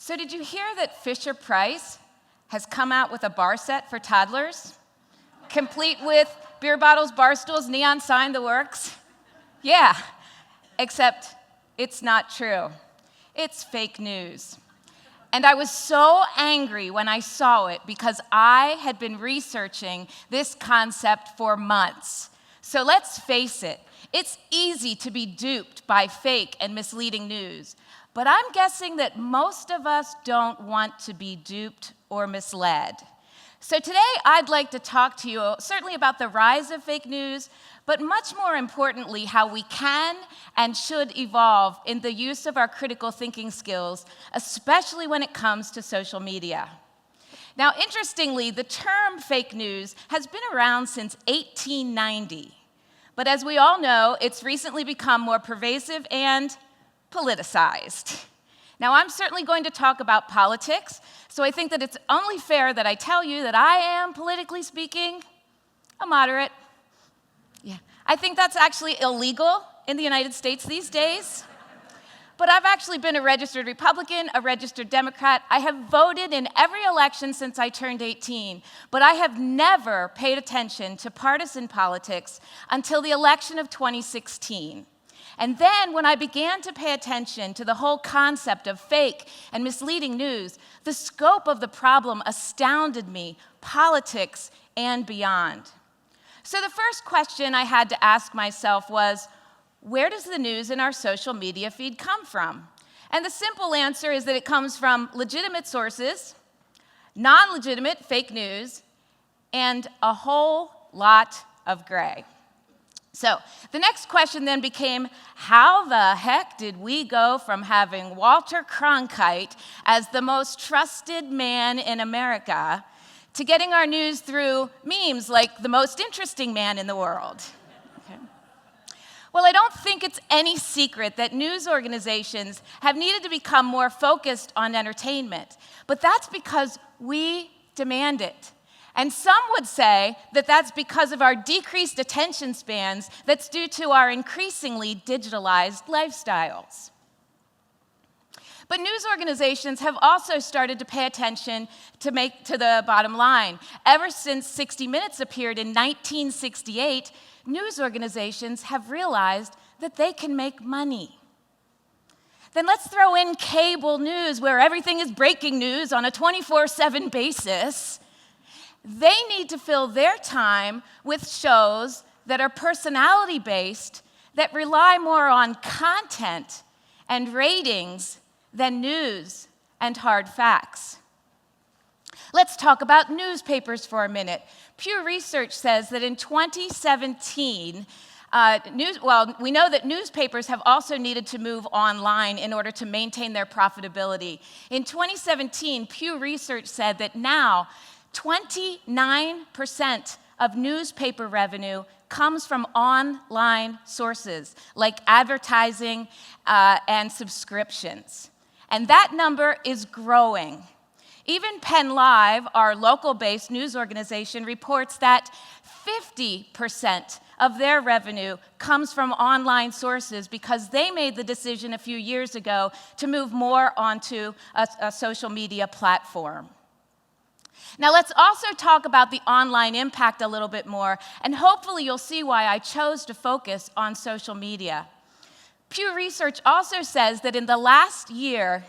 So did you hear that Fisher-Price has come out with a bar set for toddlers? Complete with beer bottles, bar stools, neon sign, the works? Yeah, except it's not true. It's fake news. And I was so angry when I saw it because I had been researching this concept for months. So let's face it, it's easy to be duped by fake and misleading news. But I'm guessing that most of us don't want to be duped or misled. So today I'd like to talk to you certainly about the rise of fake news, but much more importantly, how we can and should evolve in the use of our critical thinking skills, especially when it comes to social media. Now, interestingly, the term fake news has been around since 1890. But as we all know, it's recently become more pervasive and politicized. Now, I'm certainly going to talk about politics, so I think that it's only fair that I tell you that I am, politically speaking, a moderate. Yeah, I think that's actually illegal in the United States these days. But I've actually been a registered Republican, a registered Democrat. I have voted in every election since I turned 18, but I have never paid attention to partisan politics until the election of 2016. And then when I began to pay attention to the whole concept of fake and misleading news, the scope of the problem astounded me, politics and beyond. So the first question I had to ask myself was, where does the news in our social media feed come from? And the simple answer is that it comes from legitimate sources, non-legitimate fake news, and a whole lot of gray. So the next question then became, how the heck did we go from having Walter Cronkite as the most trusted man in America to getting our news through memes like the most interesting man in the world? Okay. Well, I don't think it's any secret that news organizations have needed to become more focused on entertainment, but that's because we demand it. And some would say that that's because of our decreased attention spans that's due to our increasingly digitalized lifestyles. But news organizations have also started to pay attention to the bottom line. Ever since 60 Minutes appeared in 1968, news organizations have realized that they can make money. Then let's throw in cable news, where everything is breaking news on a 24/7 basis. They need to fill their time with shows that are personality-based, that rely more on content and ratings than news and hard facts. Let's talk about newspapers for a minute. Pew Research says that in 2017, we know that newspapers have also needed to move online in order to maintain their profitability. In 2017, Pew Research said that now 29% of newspaper revenue comes from online sources like advertising and subscriptions. And that number is growing. Even Penn Live, our local-based news organization, reports that 50% of their revenue comes from online sources because they made the decision a few years ago to move more onto a social media platform. Now let's also talk about the online impact a little bit more, and hopefully you'll see why I chose to focus on social media. Pew Research also says that in the last year,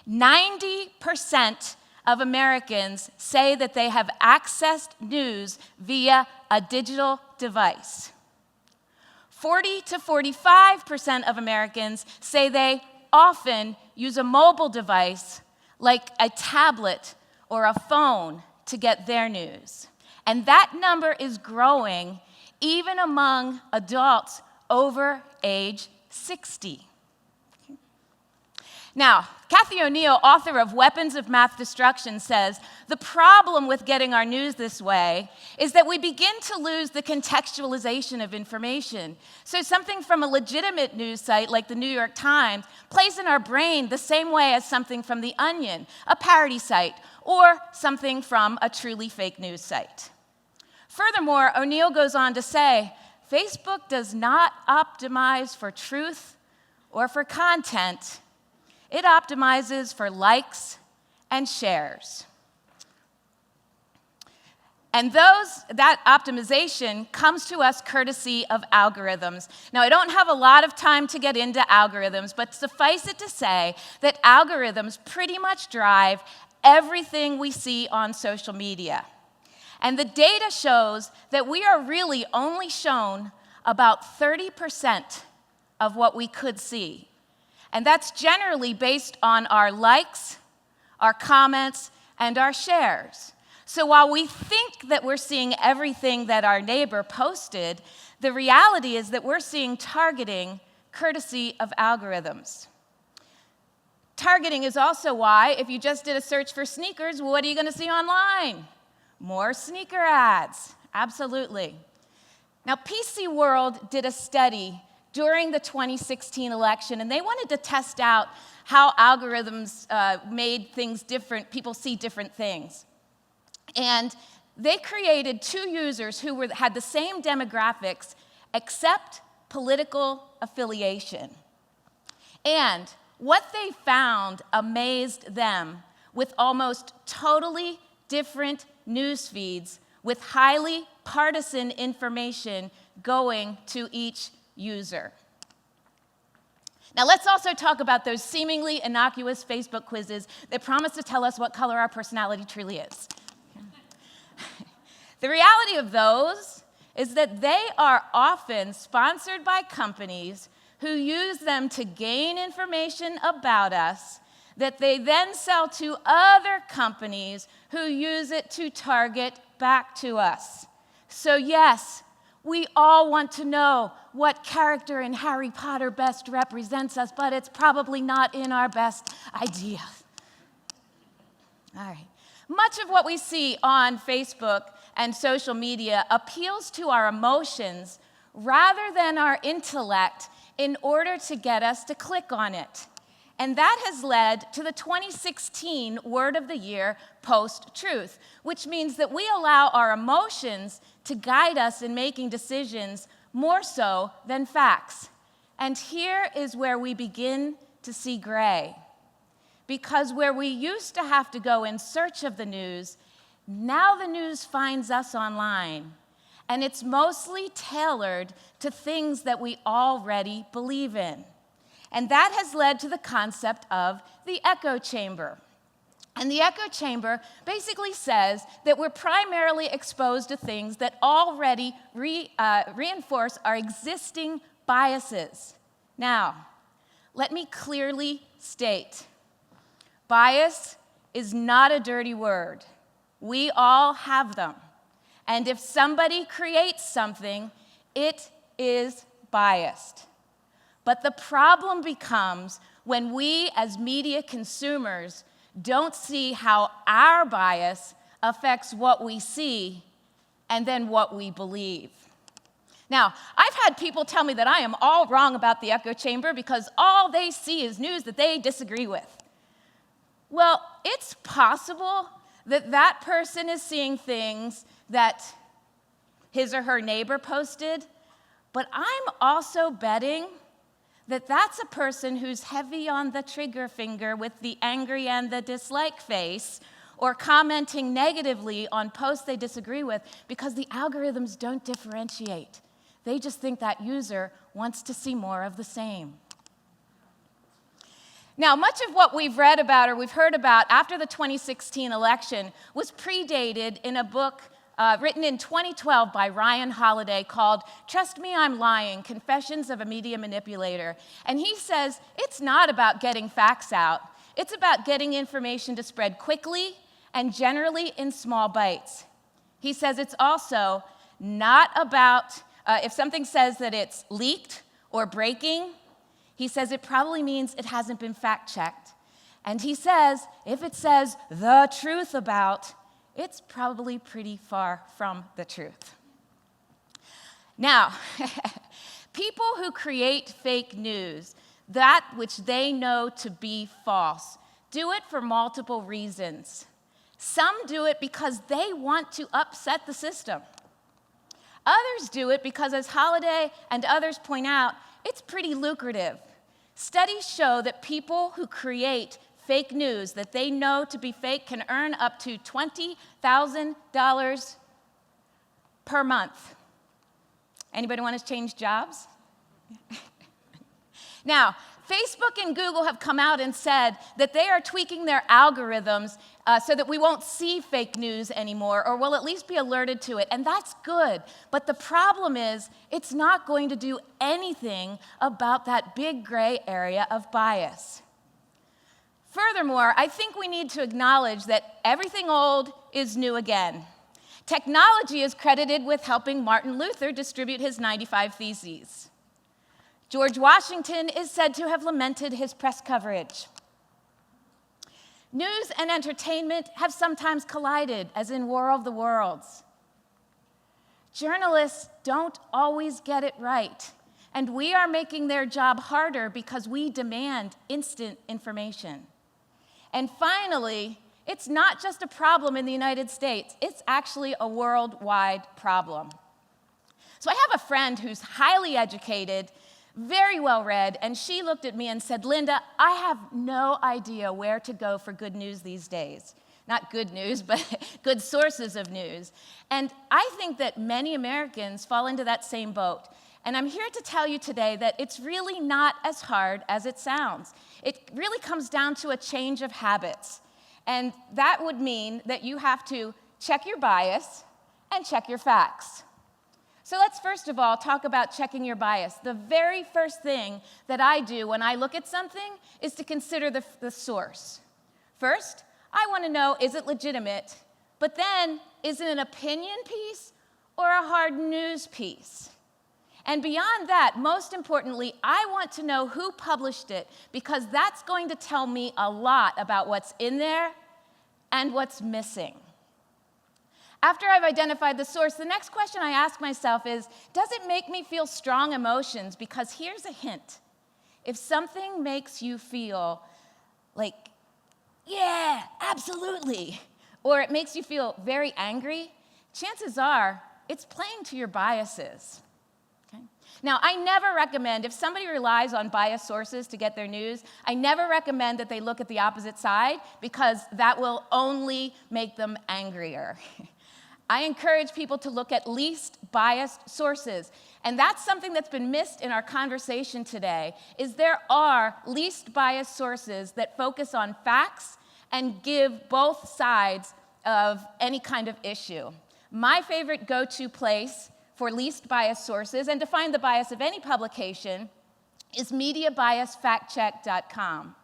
90% of Americans say that they have accessed news via a digital device. 40 to 45% of Americans say they often use a mobile device like a tablet or a phone to get their news. And that number is growing even among adults over age 60. Now, Cathy O'Neil, author of Weapons of Math Destruction, says, the problem with getting our news this way is that we begin to lose the contextualization of information. So something from a legitimate news site like the New York Times plays in our brain the same way as something from The Onion, a parody site, or something from a truly fake news site. Furthermore, O'Neil goes on to say, Facebook does not optimize for truth or for content. it optimizes for likes and shares. And that optimization comes to us courtesy of algorithms. Now, I don't have a lot of time to get into algorithms, but suffice it to say that algorithms pretty much drive everything we see on social media. And the data shows that we are really only shown about 30% of what we could see. And that's generally based on our likes, our comments, and our shares. So while we think that we're seeing everything that our neighbor posted, the reality is that we're seeing targeting courtesy of algorithms. Targeting is also why, if you just did a search for sneakers, what are you going to see online? More sneaker ads, absolutely. Now, PC World did a study during the 2016 election, and they wanted to test out how algorithms made things different, people see different things. And they created 2 users who had the same demographics except political affiliation. And what they found amazed them with almost totally different news feeds with highly partisan information going to each user. Now, let's also talk about those seemingly innocuous Facebook quizzes that promise to tell us what color our personality truly is. The reality of those is that they are often sponsored by companies who use them to gain information about us that they then sell to other companies who use it to target back to us. So yes, we all want to know what character in Harry Potter best represents us, but it's probably not in our best idea. All right. Much of what we see on Facebook and social media appeals to our emotions rather than our intellect in order to get us to click on it. And that has led to the 2016 Word of the Year, post-truth, which means that we allow our emotions to guide us in making decisions more so than facts. And here is where we begin to see gray. Because where we used to have to go in search of the news, now the news finds us online. And it's mostly tailored to things that we already believe in. And that has led to the concept of the echo chamber. And the echo chamber basically says that we're primarily exposed to things that already reinforce our existing biases. Now, let me clearly state, bias is not a dirty word. We all have them. And if somebody creates something, it is biased. But the problem becomes when we as media consumers don't see how our bias affects what we see and then what we believe. Now, I've had people tell me that I am all wrong about the echo chamber because all they see is news that they disagree with. Well, it's possible that that person is seeing things that his or her neighbor posted, but I'm also betting that that's a person who's heavy on the trigger finger with the angry and the dislike face, or commenting negatively on posts they disagree with because the algorithms don't differentiate. They just think that user wants to see more of the same. Now, much of what we've read about or we've heard about after the 2016 election was predated in a book written in 2012 by Ryan Holiday called Trust Me, I'm Lying, Confessions of a Media Manipulator. And he says it's not about getting facts out. It's about getting information to spread quickly and generally in small bites. He says it's also not about, if something says that it's leaked or breaking, he says it probably means it hasn't been fact-checked. And he says if it says the truth about, it's probably pretty far from the truth. Now, people who create fake news, that which they know to be false, do it for multiple reasons. Some do it because they want to upset the system. Others do it because, as Holiday and others point out, it's pretty lucrative. Studies show that people who create fake news that they know to be fake can earn up to $20,000 per month. Anybody want to change jobs? Now, Facebook and Google have come out and said that they are tweaking their algorithms so that we won't see fake news anymore, or we'll at least be alerted to it, and that's good. But the problem is, it's not going to do anything about that big gray area of bias. Furthermore, I think we need to acknowledge that everything old is new again. Technology is credited with helping Martin Luther distribute his 95 Theses. George Washington is said to have lamented his press coverage. News and entertainment have sometimes collided, as in War of the Worlds. Journalists don't always get it right, and we are making their job harder because we demand instant information. And finally, it's not just a problem in the United States, it's actually a worldwide problem. So I have a friend who's highly educated, very well read, and she looked at me and said, "Linda, I have no idea where to go for good news these days." Not good news, but good sources of news. And I think that many Americans fall into that same boat. And I'm here to tell you today that it's really not as hard as it sounds. It really comes down to a change of habits. And that would mean that you have to check your bias and check your facts. So let's first of all talk about checking your bias. The very first thing that I do when I look at something is to consider the source. First, I want to know, is it legitimate? But then, is it an opinion piece or a hard news piece? And beyond that, most importantly, I want to know who published it, because that's going to tell me a lot about what's in there and what's missing. After I've identified the source, the next question I ask myself is, does it make me feel strong emotions? Because here's a hint. If something makes you feel like, yeah, absolutely, or it makes you feel very angry, chances are it's playing to your biases. Okay? Now, I never recommend, if somebody relies on biased sources to get their news, I never recommend that they look at the opposite side, because that will only make them angrier. I encourage people to look at least biased sources. And that's something that's been missed in our conversation today, is there are least biased sources that focus on facts and give both sides of any kind of issue. My favorite go-to place for least biased sources and to find the bias of any publication is mediabiasfactcheck.com.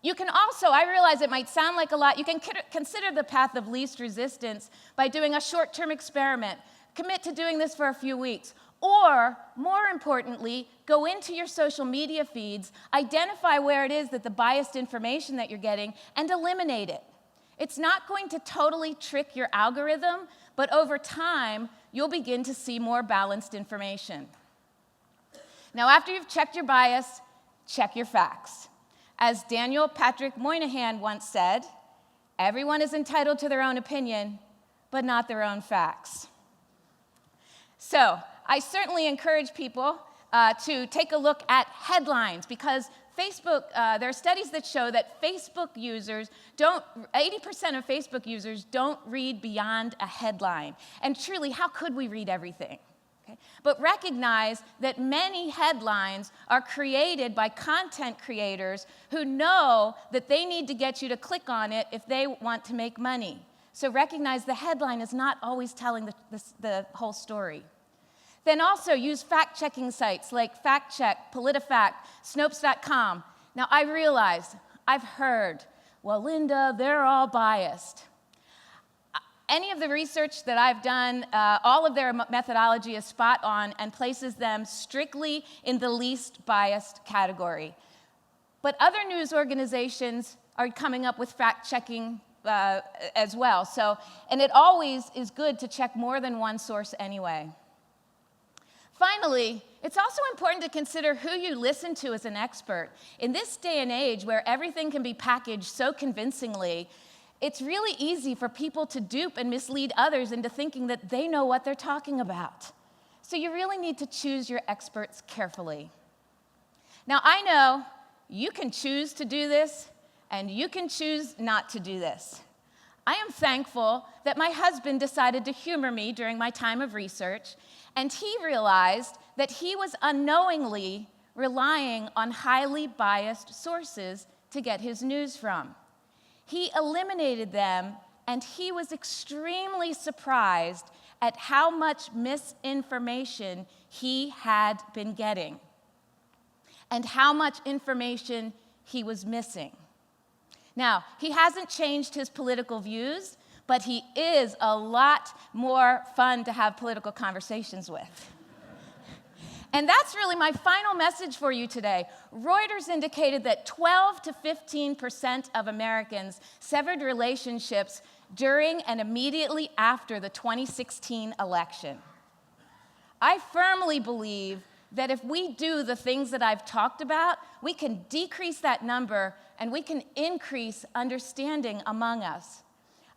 You can also, I realize it might sound like a lot, you can consider the path of least resistance by doing a short-term experiment. Commit to doing this for a few weeks. Or, more importantly, go into your social media feeds, identify where it is that the biased information that you're getting, and eliminate it. It's not going to totally trick your algorithm, but over time, you'll begin to see more balanced information. Now, after you've checked your bias, check your facts. As Daniel Patrick Moynihan once said, everyone is entitled to their own opinion, but not their own facts. So, I certainly encourage people to take a look at headlines, because Facebook, there are studies that show that 80% of Facebook users don't read beyond a headline. And truly, how could we read everything? Okay? But recognize that many headlines are created by content creators who know that they need to get you to click on it if they want to make money. So recognize the headline is not always telling the whole story. Then also use fact-checking sites like FactCheck, PolitiFact, Snopes.com. Now, I realize, I've heard, well, Linda, they're all biased. Any of the research that I've done, all of their methodology is spot on and places them strictly in the least biased category. But other news organizations are coming up with fact-checking as well. And it always is good to check more than one source anyway. Finally, it's also important to consider who you listen to as an expert. In this day and age where everything can be packaged so convincingly, it's really easy for people to dupe and mislead others into thinking that they know what they're talking about. So you really need to choose your experts carefully. Now, I know you can choose to do this, and you can choose not to do this. I am thankful that my husband decided to humor me during my time of research, and he realized that he was unknowingly relying on highly biased sources to get his news from. He eliminated them, and he was extremely surprised at how much misinformation he had been getting and how much information he was missing. Now, he hasn't changed his political views, but he is a lot more fun to have political conversations with. And that's really my final message for you today. Reuters indicated that 12 to 15% of Americans severed relationships during and immediately after the 2016 election. I firmly believe that if we do the things that I've talked about, we can decrease that number and we can increase understanding among us.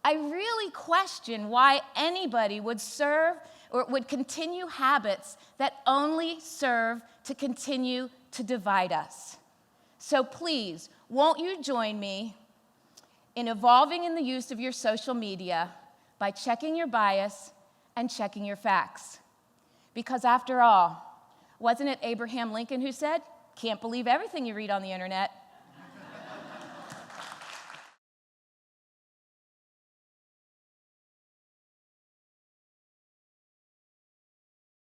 I really question why anybody would serve or would continue habits that only serve to continue to divide us. So please, won't you join me in evolving in the use of your social media by checking your bias and checking your facts? Because after all, wasn't it Abraham Lincoln who said, "Can't believe everything you read on the internet"?